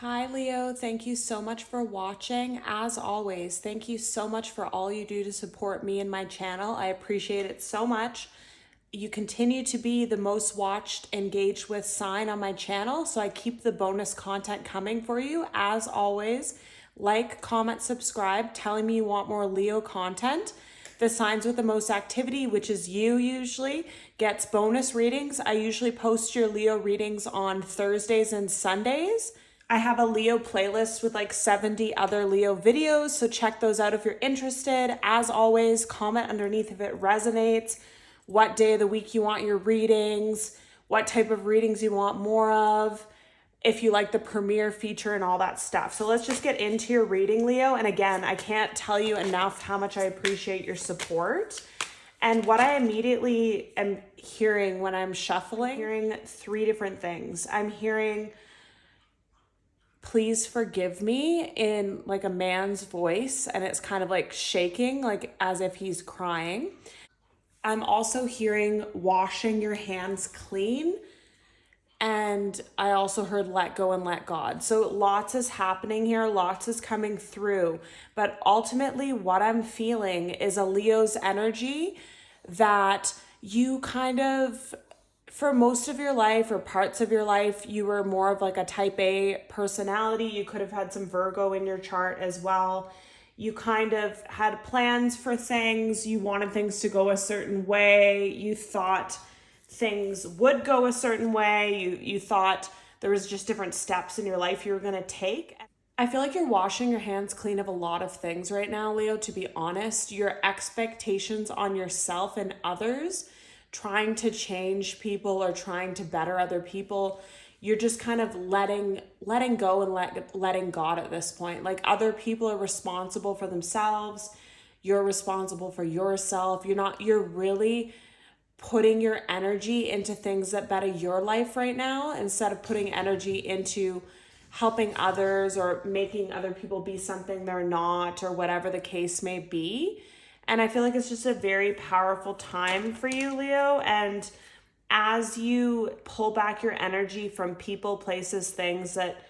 Hi Leo, thank you so much for watching. As always, thank you so much for all you do to support me and my channel. I appreciate it so much. You continue to be the most watched, engaged with sign on my channel, so I keep the bonus content coming for you. As always, like, comment, subscribe, telling me you want more Leo content. The signs with the most activity, which is you usually, gets bonus readings. I usually post your Leo readings on Thursdays and Sundays. I have a Leo playlist with like 70 other Leo videos, so check those out if you're interested. As always, comment underneath if it resonates, what day of the week you want your readings, what type of readings you want more of, if you like the premiere feature and all that stuff. So let's just get into your reading, Leo. And again, I can't tell you enough how much I appreciate your support. And what I immediately am hearing when I'm shuffling, hearing three different things. I'm hearing, please forgive me, in like a man's voice, and it's kind of like shaking, like as if he's crying. I'm also hearing washing your hands clean. And I also heard let go and let God. So lots is happening here, lots is coming through. But ultimately, what I'm feeling is a Leo's energy that you kind of, for most of your life or parts of your life, you were more of like a type A personality. You could have had some Virgo in your chart as well. You kind of had plans for things. You wanted things to go a certain way. You thought things would go a certain way. You thought there was just different steps in your life you were going to take. I feel like you're washing your hands clean of a lot of things right now, Leo, to be honest. Your expectations on yourself and others, trying to change people or trying to better other people, you're just kind of letting go and letting God at this point. Like, other people are responsible for themselves. You're responsible for yourself. You're really putting your energy into things that better your life right now, instead of putting energy into helping others or making other people be something they're not, or whatever the case may be. And I feel like it's just a very powerful time for you, Leo. And as you pull back your energy from people, places, things that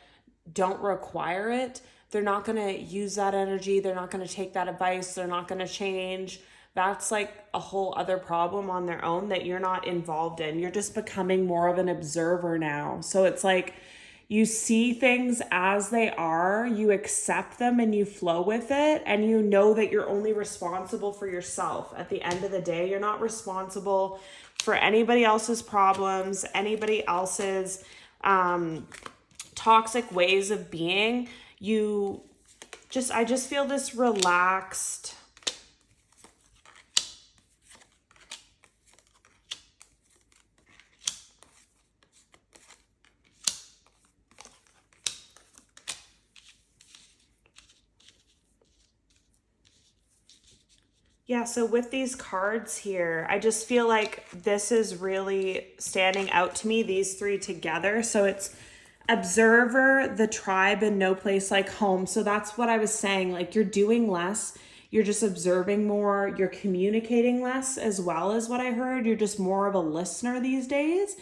don't require it, they're not going to use that energy. They're not going to take that advice. They're not going to change. That's like a whole other problem on their own that you're not involved in. You're just becoming more of an observer now. So it's like you see things as they are, you accept them and you flow with it, and you know that you're only responsible for yourself. At the end of the day, you're not responsible for anybody else's problems, anybody else's toxic ways of being. I just feel this relaxed, yeah, so with these cards here, I just feel like this is really standing out to me, these three together. So it's observer, the tribe, and no place like home. So that's what I was saying. Like, you're doing less. You're just observing more. You're communicating less as well, as what I heard. You're just more of a listener these days.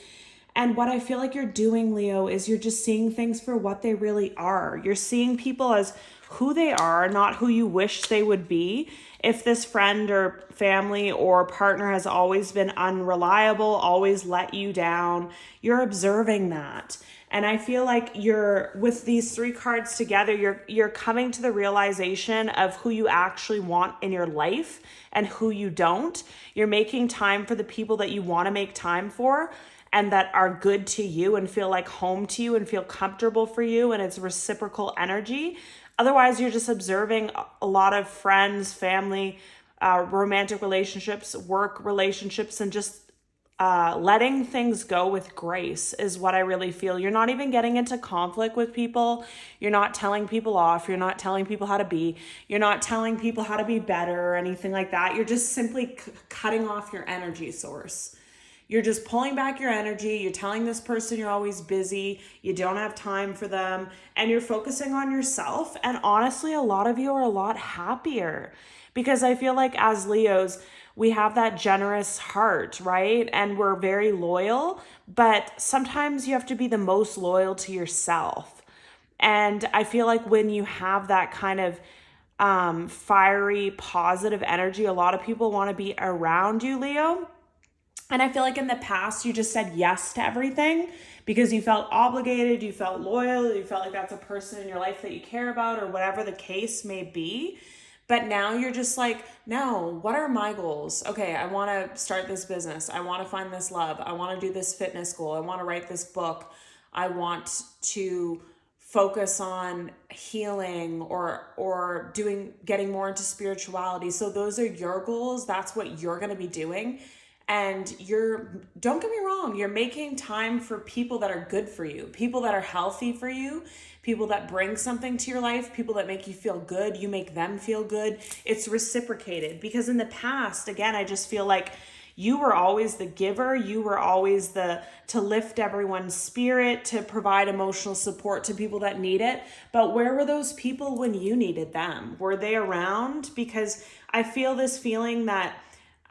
And what I feel like you're doing, Leo, is you're just seeing things for what they really are. You're seeing people as who they are, not who you wish they would be. If this friend or family or partner has always been unreliable, always let you down, you're observing that. And I feel like you're, with these three cards together, you're coming to the realization of who you actually want in your life and who you don't. You're making time for the people that you want to make time for, and that are good to you and feel like home to you and feel comfortable for you, and it's reciprocal energy. Otherwise, you're just observing a lot of friends, family, romantic relationships, work relationships, and just letting things go with grace is what I really feel. You're not even getting into conflict with people. You're not telling people off. You're not telling people how to be. You're not telling people how to be better or anything like that. You're just simply cutting off your energy source. You're just pulling back your energy. You're telling this person you're always busy. You don't have time for them. And you're focusing on yourself. And honestly, a lot of you are a lot happier, because I feel like as Leos, we have that generous heart, right? And we're very loyal. But sometimes you have to be the most loyal to yourself. And I feel like when you have that kind of fiery, positive energy, a lot of people want to be around you, Leo. And I feel like in the past, you just said yes to everything because you felt obligated, you felt loyal, you felt like that's a person in your life that you care about, or whatever the case may be. But now you're just like, no, what are my goals? Okay, I want to start this business. I want to find this love. I want to do this fitness goal. I want to write this book. I want to focus on healing or getting more into spirituality. So those are your goals. That's what you're going to be doing. And don't get me wrong, you're making time for people that are good for you, people that are healthy for you, people that bring something to your life, people that make you feel good, you make them feel good. It's reciprocated, because in the past, again, I just feel like you were always the giver. You were always to lift everyone's spirit, to provide emotional support to people that need it. But where were those people when you needed them? Were they around? Because I feel this feeling that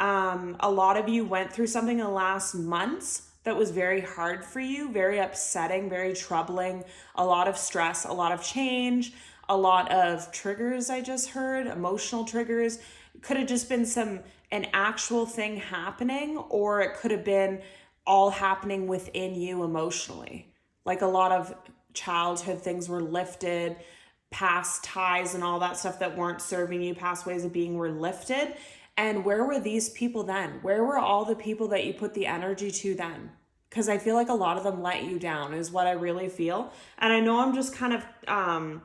a lot of you went through something in the last months that was very hard for you, very upsetting, very troubling, a lot of stress, a lot of change, a lot of triggers. I just heard emotional triggers. Could have just been an actual thing happening, or it could have been all happening within you emotionally. Like a lot of childhood things were lifted, past ties and all that stuff that weren't serving you, past ways of being were lifted. And where were these people then? Where were all the people that you put the energy to then? Because I feel like a lot of them let you down is what I really feel. And I know I'm just kind of, I'm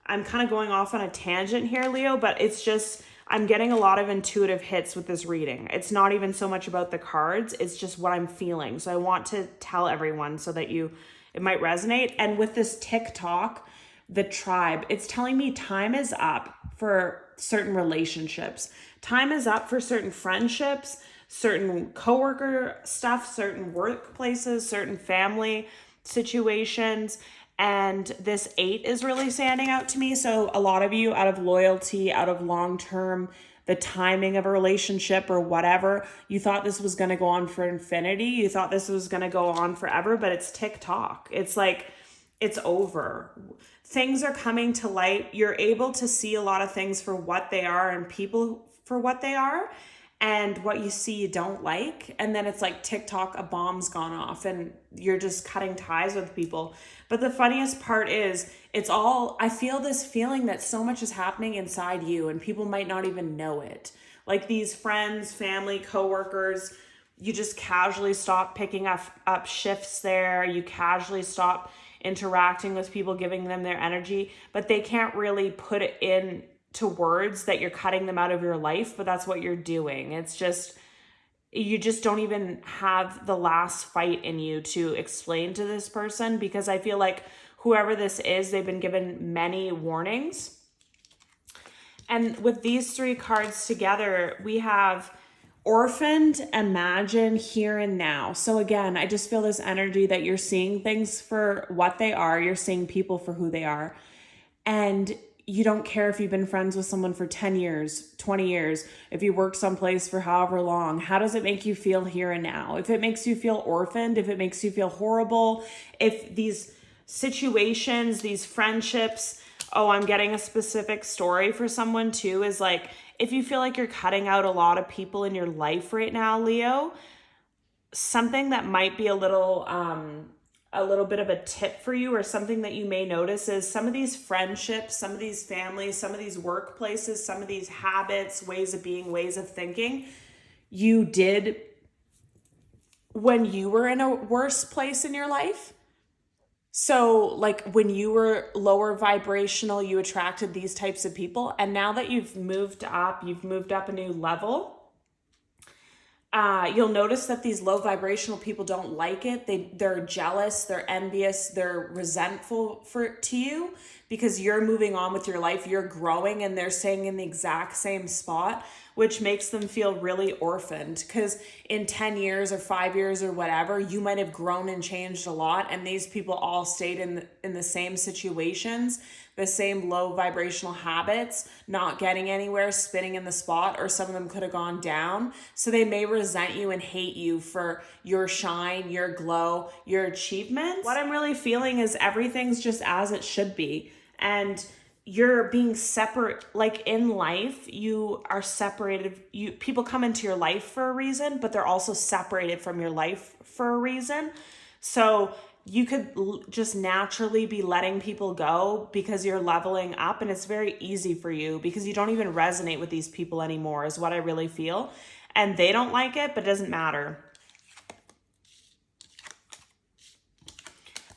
kind of going off on a tangent here, Leo, but it's just, I'm getting a lot of intuitive hits with this reading. It's not even so much about the cards. It's just what I'm feeling. So I want to tell everyone so that it might resonate. And with this TikTok, the tribe, it's telling me time is up for certain relationships. Time is up for certain friendships, certain coworker stuff, certain workplaces, certain family situations. And this 8 is really standing out to me. So a lot of you, out of loyalty, out of long-term, the timing of a relationship or whatever, you thought this was going to go on for infinity. You thought this was going to go on forever, but it's TikTok. It's like, it's over. Things are coming to light. You're able to see a lot of things for what they are and people for what they are, and what you see you don't like. And then it's like TikTok, a bomb's gone off and you're just cutting ties with people. But the funniest part is I feel this feeling that so much is happening inside you and people might not even know it. Like these friends, family, coworkers, you just casually stop picking up shifts there. You casually stop interacting with people, giving them their energy, but they can't really put it in to words that you're cutting them out of your life, but that's what you're doing. It's just, you just don't even have the last fight in you to explain to this person, because I feel like whoever this is, they've been given many warnings. And with these 3 cards together, we have orphaned, imagine, here and now. So again, I just feel this energy that you're seeing things for what they are. You're seeing people for who they are. And you don't care if you've been friends with someone for 10 years, 20 years, if you work someplace for however long. How does it make you feel here and now? If it makes you feel orphaned, if it makes you feel horrible, if these situations, these friendships, I'm getting a specific story for someone too, is like, if you feel like you're cutting out a lot of people in your life right now, Leo, something that might be a little bit of a tip for you, or something that you may notice, is some of these friendships, some of these families, some of these workplaces, some of these habits, ways of being, ways of thinking, you did when you were in a worse place in your life. So like when you were lower vibrational, you attracted these types of people. And now that you've moved up a new level, you'll notice that these low vibrational people don't like it. They're jealous, they're envious, they're resentful to you, because you're moving on with your life, you're growing, and they're staying in the exact same spot. which makes them feel really orphaned, because in 10 years or 5 years or whatever, you might have grown and changed a lot, and these people all stayed in the same situations, the same low vibrational habits, not getting anywhere, spinning in the spot, or some of them could have gone down. So they may resent you and hate you for your shine, your glow, your achievements. What I'm really feeling is everything's just as it should be. And you're being separate. Like in life, you are separated. People come into your life for a reason, but they're also separated from your life for a reason. So you could just naturally be letting people go because you're leveling up, and it's very easy for you because you don't even resonate with these people anymore, is what I really feel. And they don't like it, but it doesn't matter.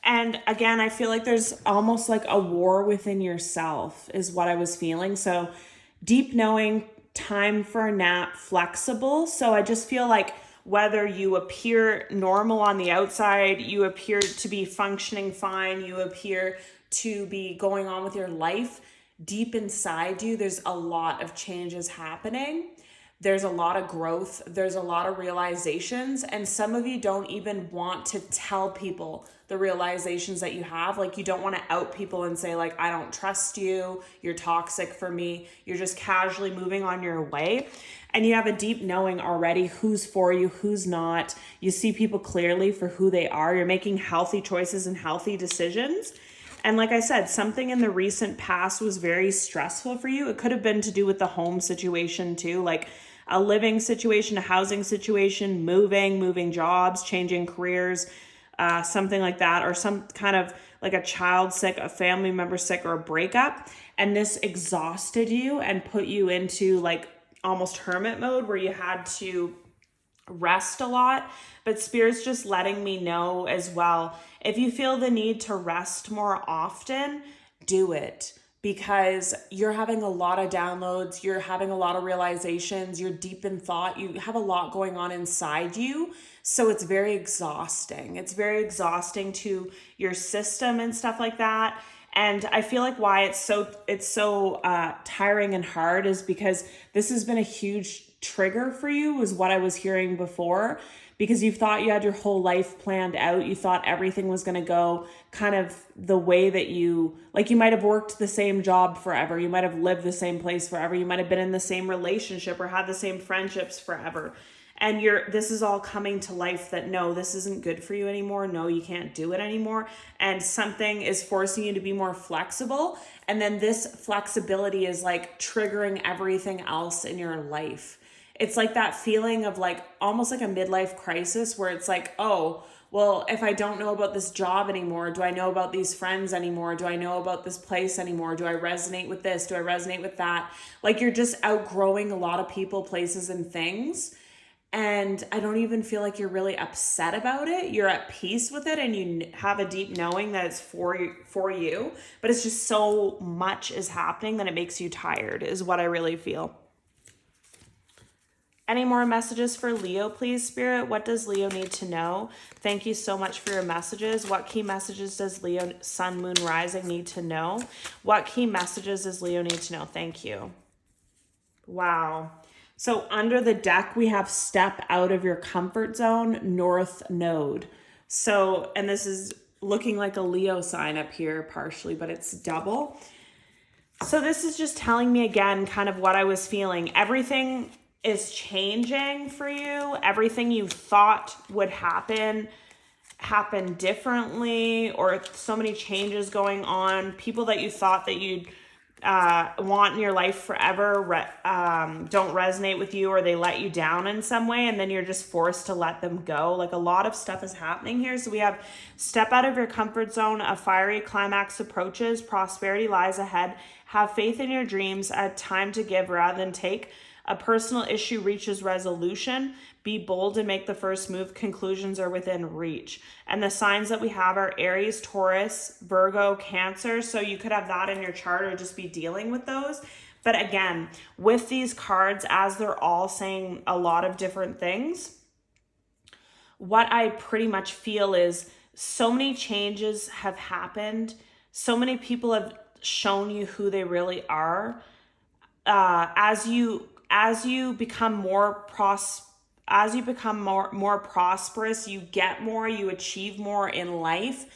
And again, I feel like there's almost like a war within yourself is what I was feeling. So deep knowing, time for a nap, flexible. So I just feel like whether you appear normal on the outside, you appear to be functioning fine, you appear to be going on with your life, deep inside you, there's a lot of changes happening. There's a lot of growth. There's a lot of realizations. And some of you don't even want to tell people the realizations that you have. Like, you don't want to out people and say, like, I don't trust you. You're toxic for me. You're just casually moving on your way. And you have a deep knowing already who's for you, who's not. You see people clearly for who they are. You're making healthy choices and healthy decisions. And like I said, something in the recent past was very stressful for you. It could have been to do with the home situation too, like a living situation, a housing situation, moving jobs, changing careers, something like that, or some kind of like a child sick, a family member sick, or a breakup. And this exhausted you and put you into like almost hermit mode where you had to rest a lot. But Spirit's just letting me know as well, if you feel the need to rest more often, do it, because you're having a lot of downloads, you're having a lot of realizations, you're deep in thought, you have a lot going on inside you. So it's very exhausting. It's very exhausting to your system and stuff like that. And I feel like why it's so tiring and hard is because this has been a huge trigger for you, was what I was hearing before, because you thought you had your whole life planned out. You thought everything was going to go kind of the way that you might have worked the same job forever. You might have lived the same place forever. You might have been in the same relationship or had the same friendships forever. And this is all coming to life that no, this isn't good for you anymore. No, you can't do it anymore. And something is forcing you to be more flexible. And then this flexibility is like triggering everything else in your life. It's like that feeling of like almost like a midlife crisis where it's like, oh, well, if I don't know about this job anymore, do I know about these friends anymore? Do I know about this place anymore? Do I resonate with this? Do I resonate with that? Like, you're just outgrowing a lot of people, places, and things. And I don't even feel like you're really upset about it. You're at peace with it, and you have a deep knowing that it's for you. But it's just so much is happening that it makes you tired, is what I really feel. Any more messages for Leo, please, Spirit? What does Leo need to know? Thank you so much for your messages. What key messages does Leo, Sun, Moon, Rising need to know? What key messages does Leo need to know? Thank you. Wow. So under the deck, we have step out of your comfort zone, North Node. So, and this is looking like a Leo sign up here partially, but it's double. So this is just telling me again, kind of what I was feeling. Everything is changing for you. Everything you thought would happen differently, or so many changes going on. People that you thought that you'd want in your life forever don't resonate with you, or they let you down in some way, and then you're just forced to let them go. Like, a lot of stuff is happening here. So we have step out of your comfort zone, a fiery climax approaches, prosperity lies ahead, have faith in your dreams, a time to give rather than take, a personal issue reaches resolution, be bold and make the first move, conclusions are within reach. And the signs that we have are Aries, Taurus, Virgo, Cancer. So you could have that in your chart or just be dealing with those. But again, with these cards, as they're all saying a lot of different things, what I pretty much feel is so many changes have happened. So many people have shown you who they really are. As you as you become more more prosperous, you get more, you achieve more in life.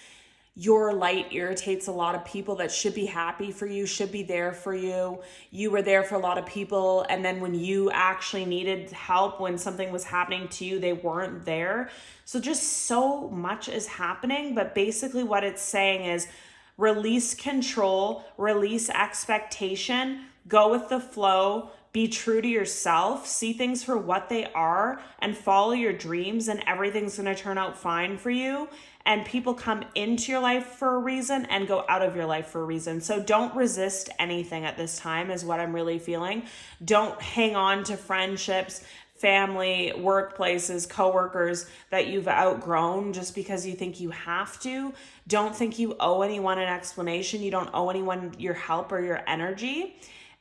Your light irritates a lot of people that should be happy for you, should be there for you. You were there for a lot of people, and then when you actually needed help, when something was happening to you, they weren't there. So just so much is happening, but basically what it's saying is release control, release expectation, go with the flow, be true to yourself, see things for what they are, and follow your dreams, and everything's going to turn out fine for you. And people come into your life for a reason and go out of your life for a reason. So don't resist anything at this time is what I'm really feeling. Don't hang on to friendships, family, workplaces, coworkers that you've outgrown just because you think you have to. Don't think you owe anyone an explanation. You don't owe anyone your help or your energy.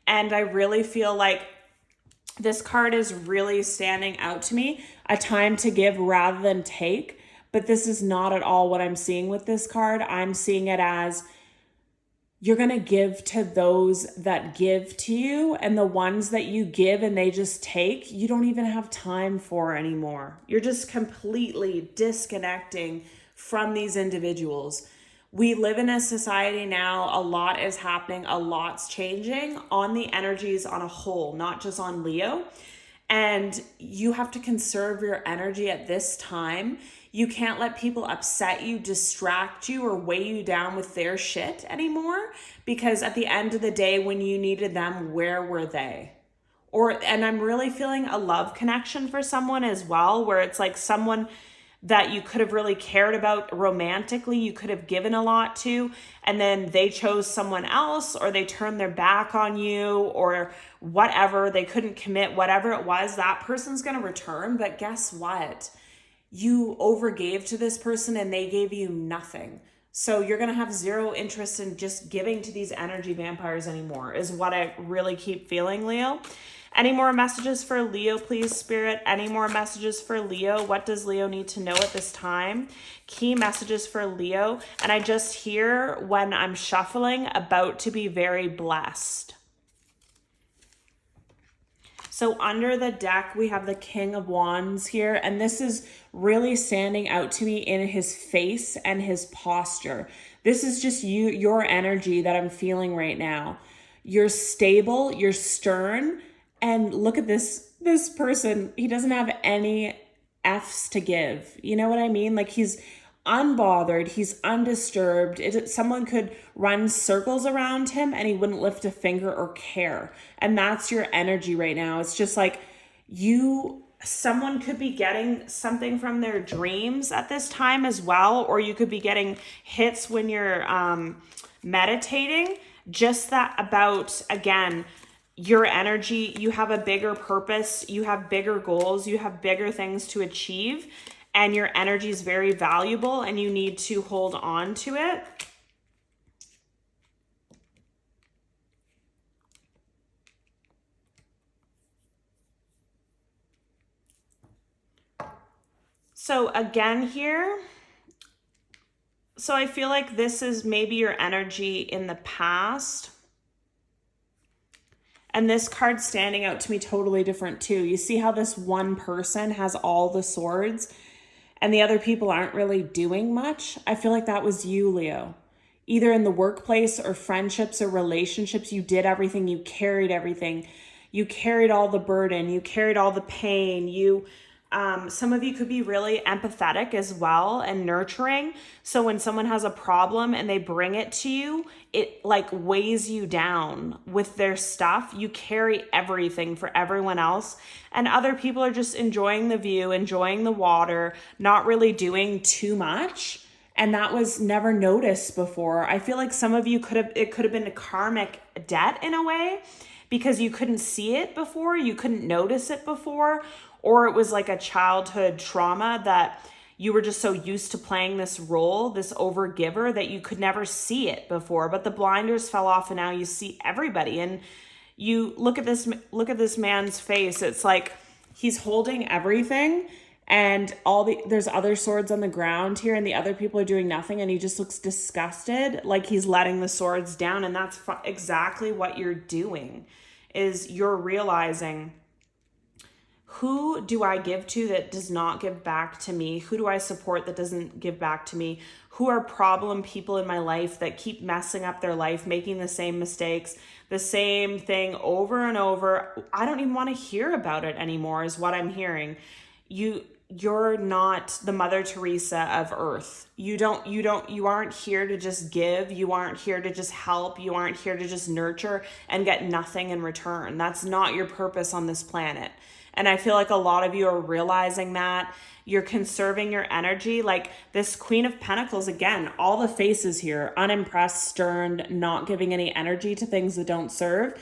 And I really feel like this card is really standing out to me, a time to give rather than take. But this is not at all what I'm seeing with this card. I'm seeing it as you're going to give to those that give to you, and the ones that you give and they just take, you don't even have time for anymore. You're just completely disconnecting from these individuals. We live in a society now, a lot is happening, a lot's changing on the energies on a whole, not just on Leo. And you have to conserve your energy at this time. You can't let people upset you, distract you, or weigh you down with their shit anymore. Because at the end of the day, when you needed them, where were they? And I'm really feeling a love connection for someone as well, where it's like someone that you could have really cared about romantically, you could have given a lot to, and then they chose someone else, or they turned their back on you, or whatever, they couldn't commit, whatever it was, that person's going to return. But guess what? You overgave to this person and they gave you nothing. So you're going to have zero interest in just giving to these energy vampires anymore, is what I really keep feeling, Leo. Any more messages for Leo, please, Spirit? Any more messages for Leo? What does Leo need to know at this time? Key messages for Leo. And I just hear, when I'm shuffling, about to be very blessed. So under the deck, we have the King of Wands here, and this is really standing out to me in his face and his posture. This is just your energy that I'm feeling right now. You're stable, you're stern, and look at this person. He doesn't have any F's to give. You know what I mean? Like, he's unbothered, he's undisturbed. Someone could run circles around him and he wouldn't lift a finger or care. And that's your energy right now. It's just like someone could be getting something from their dreams at this time as well, or you could be getting hits when you're meditating. Just that about, again, your energy. You have a bigger purpose, you have bigger goals, you have bigger things to achieve, and your energy is very valuable and you need to hold on to it. So again here, so I feel like this is maybe your energy in the past. And this card's standing out to me totally different too. You see how this one person has all the swords and the other people aren't really doing much? I feel like that was you, Leo. Either in the workplace or friendships or relationships, you did everything, you carried everything. You carried all the burden, you carried all the pain, some of you could be really empathetic as well and nurturing. So when someone has a problem and they bring it to you, it like weighs you down with their stuff. You carry everything for everyone else. And other people are just enjoying the view, enjoying the water, not really doing too much. And that was never noticed before. I feel like some of you it could have been a karmic debt in a way, because you couldn't see it before, you couldn't notice it before, or it was like a childhood trauma that you were just so used to playing this role, this overgiver, that you could never see it before. But the blinders fell off and now you see everybody. And you look at this man's face. It's like he's holding everything, and there's other swords on the ground here, and the other people are doing nothing, and he just looks disgusted, like he's letting the swords down. And that's exactly what you're doing, is you're realizing who do I give to that does not give back to me? Who do I support that doesn't give back to me? Who are problem people in my life that keep messing up their life, making the same mistakes, the same thing over and over? I don't even want to hear about it anymore, is what I'm hearing. You're not the Mother Teresa of Earth. You aren't here to just give. You aren't here to just help. You aren't here to just nurture and get nothing in return. That's not your purpose on this planet. And I feel like a lot of you are realizing that. You're conserving your energy. Like this Queen of Pentacles, again, all the faces here, unimpressed, stern, not giving any energy to things that don't serve.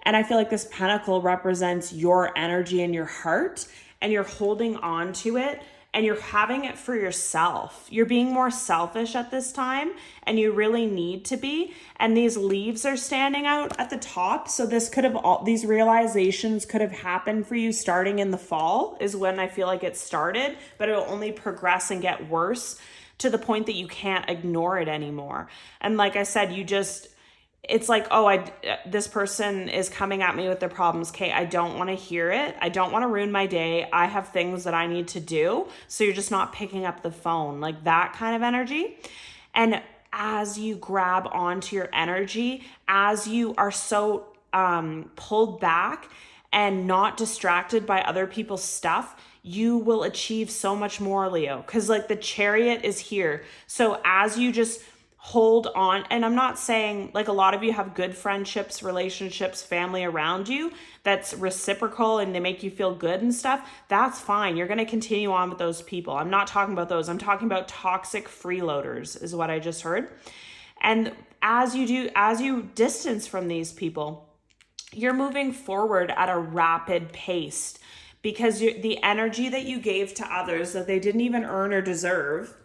And I feel like this pentacle represents your energy in your heart, and you're holding on to it, and you're having it for yourself. You're being more selfish at this time, and you really need to be. And these leaves are standing out at the top. So this could have, these realizations could have happened for you starting in the fall, is when I feel like it started, but it'll only progress and get worse to the point that you can't ignore it anymore. And like I said, it's like, oh, this person is coming at me with their problems. Okay, I don't want to hear it. I don't want to ruin my day. I have things that I need to do. So you're just not picking up the phone, like that kind of energy. And as you grab onto your energy, as you are so pulled back and not distracted by other people's stuff, you will achieve so much more, Leo. Because like the Chariot is here. So as you just hold on, and I'm not saying, like, a lot of you have good friendships, relationships, family around you that's reciprocal and they make you feel good and stuff, that's fine. You're going to continue on with those people. I'm not talking about those. I'm talking about toxic freeloaders is what I just heard. And as you distance from these people, you're moving forward at a rapid pace, because the energy that you gave to others that they didn't even earn or deserve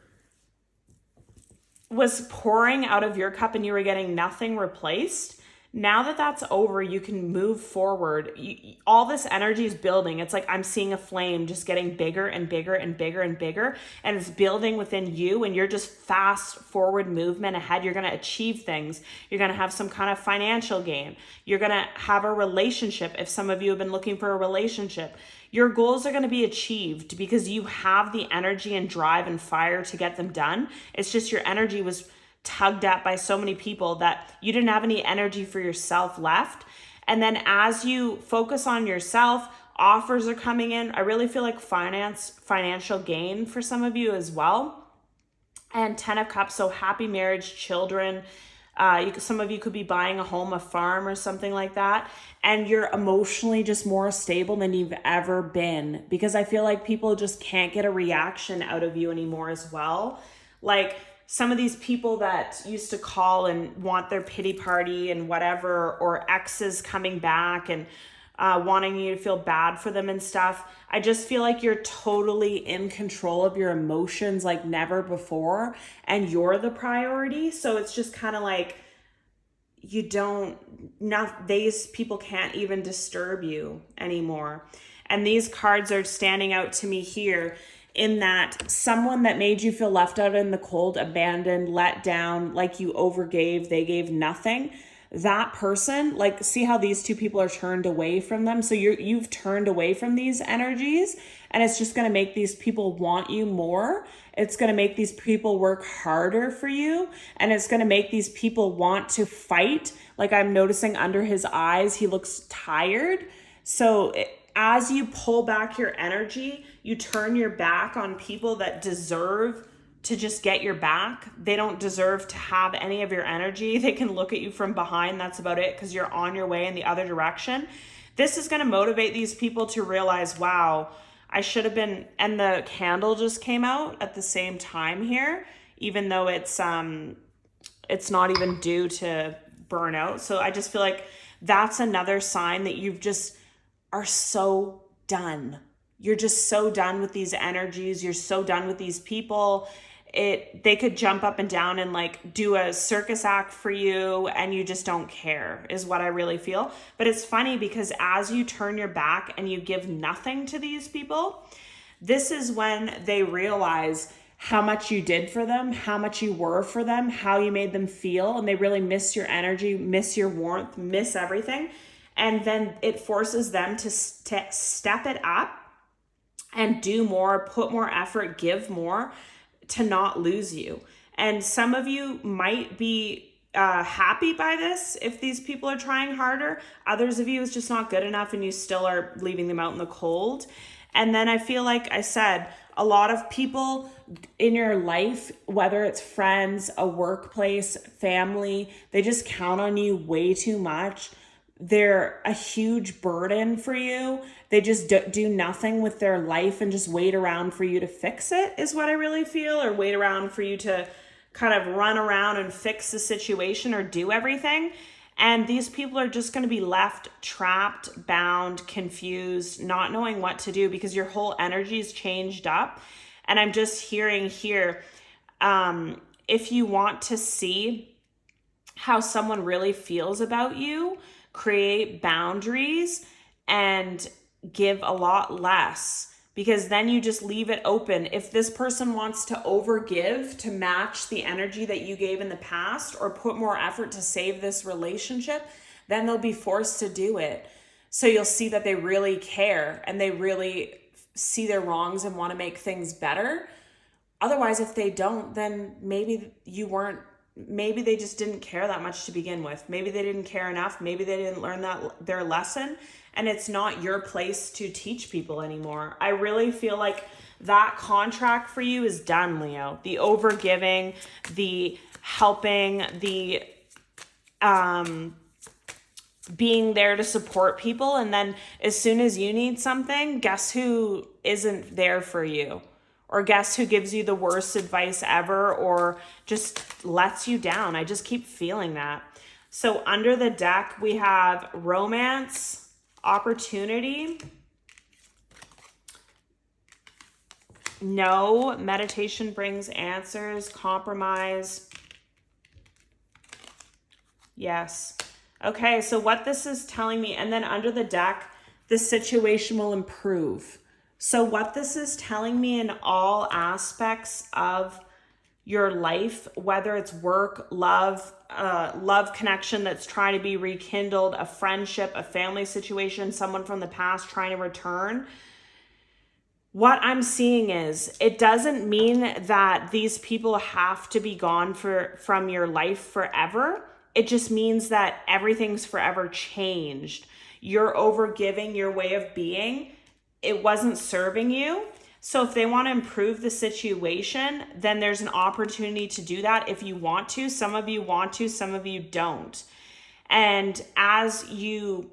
was pouring out of your cup, and you were getting nothing replaced. Now that that's over, you can move forward. All this energy is building. It's like I'm seeing a flame just getting bigger and bigger and bigger and bigger, and it's building within you, and you're just fast forward movement ahead. You're going to achieve things. You're going to have some kind of financial gain. You're going to have a relationship. If some of you have been looking for a relationship, your goals are going to be achieved because you have the energy and drive and fire to get them done. It's just your energy was tugged at by so many people that you didn't have any energy for yourself left. And then as you focus on yourself, offers are coming in. I really feel like financial gain for some of you as well. And 10 of Cups, so happy marriage, children. Some of you could be buying a home, a farm, or something like that. And you're emotionally just more stable than you've ever been, because I feel like people just can't get a reaction out of you anymore as well. Like some of these people that used to call and want their pity party and whatever, or exes coming back and wanting you to feel bad for them and stuff. I just feel like you're totally in control of your emotions like never before, and you're the priority. So it's just kind of like these people can't even disturb you anymore. And these cards are standing out to me here in that someone that made you feel left out in the cold, abandoned, let down, like you overgave, they gave nothing. That person, like, see how these two people are turned away from them? So you've turned away from these energies, and it's just going to make these people want you more. It's going to make these people work harder for you, and it's going to make these people want to fight. Like I'm noticing under his eyes, he looks tired. So as you pull back your energy, you turn your back on people that deserve to just get your back. They don't deserve to have any of your energy. They can look at you from behind. That's about it, because you're on your way in the other direction. This is going to motivate these people to realize, wow, I should have been, and the candle just came out at the same time here, even though it's not even due to burn out. So I just feel like that's another sign that you've just are so done. You're just so done with these energies. You're so done with these people. They could jump up and down and like do a circus act for you, and you just don't care, is what I really feel. But it's funny because as you turn your back and you give nothing to these people, this is when they realize how much you did for them, how much you were for them, how you made them feel, and they really miss your energy, miss your warmth, miss everything. And then it forces them to step it up and do more, put more effort, give more to not lose you. And some of you might be happy by this if these people are trying harder. Others of you, it's just not good enough and you still are leaving them out in the cold. And then I feel like I said, a lot of people in your life, whether it's friends, a workplace, family, they just count on you way too much. They're a huge burden for you. They just do nothing with their life and just wait around for you to fix it, is what I really feel, or wait around for you to kind of run around and fix the situation or do everything. And these people are just going to be left trapped, bound, confused, not knowing what to do because your whole energy is changed up. And I'm just hearing here, if you want to see how someone really feels about you, create boundaries and give a lot less, because then you just leave it open. If this person wants to overgive to match the energy that you gave in the past or put more effort to save this relationship, then they'll be forced to do it. So you'll see that they really care and they really see their wrongs and want to make things better. Otherwise, if they don't, then maybe they just didn't care that much to begin with. Maybe they didn't care enough. Maybe they didn't learn their lesson, and it's not your place to teach people anymore. I really feel like that contract for you is done, Leo. The overgiving, the helping, the being there to support people, and then as soon as you need something, guess who isn't there for you? Or guess who gives you the worst advice ever or just lets you down? I just keep feeling that. So under the deck, we have romance, opportunity, no, meditation brings answers, compromise, yes. Okay, so what this is telling me, and then under the deck, the situation will improve. So what this is telling me in all aspects of your life, whether it's work, love connection that's trying to be rekindled, a friendship, a family situation, someone from the past trying to return, what I'm seeing is it doesn't mean that these people have to be gone from your life forever. It just means that everything's forever changed. You're overgiving your way of being. It wasn't serving you. So if they want to improve the situation, then there's an opportunity to do that if you want to. Some of you want to, some of you don't. And as you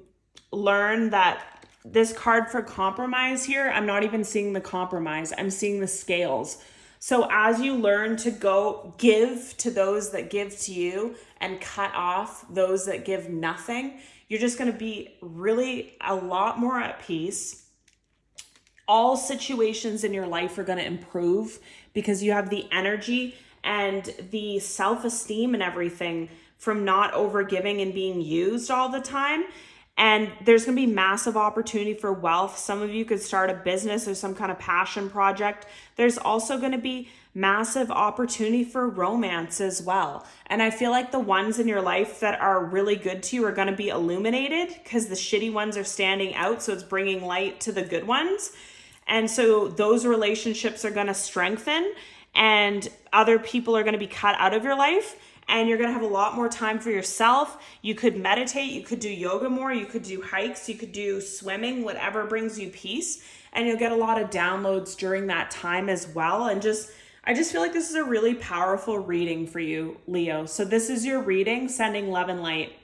learn that this card for compromise here, I'm not even seeing the compromise. I'm seeing the scales. So as you learn to go give to those that give to you and cut off those that give nothing, you're just going to be really a lot more at peace. All situations in your life are going to improve because you have the energy and the self-esteem and everything from not overgiving and being used all the time. And there's going to be massive opportunity for wealth. Some of you could start a business or some kind of passion project. There's also going to be massive opportunity for romance as well. And I feel like the ones in your life that are really good to you are going to be illuminated because the shitty ones are standing out. So it's bringing light to the good ones. And so those relationships are going to strengthen and other people are going to be cut out of your life. And you're going to have a lot more time for yourself. You could meditate, you could do yoga more, you could do hikes, you could do swimming, whatever brings you peace. And you'll get a lot of downloads during that time as well. And I just feel like this is a really powerful reading for you, Leo. So this is your reading, sending love and light.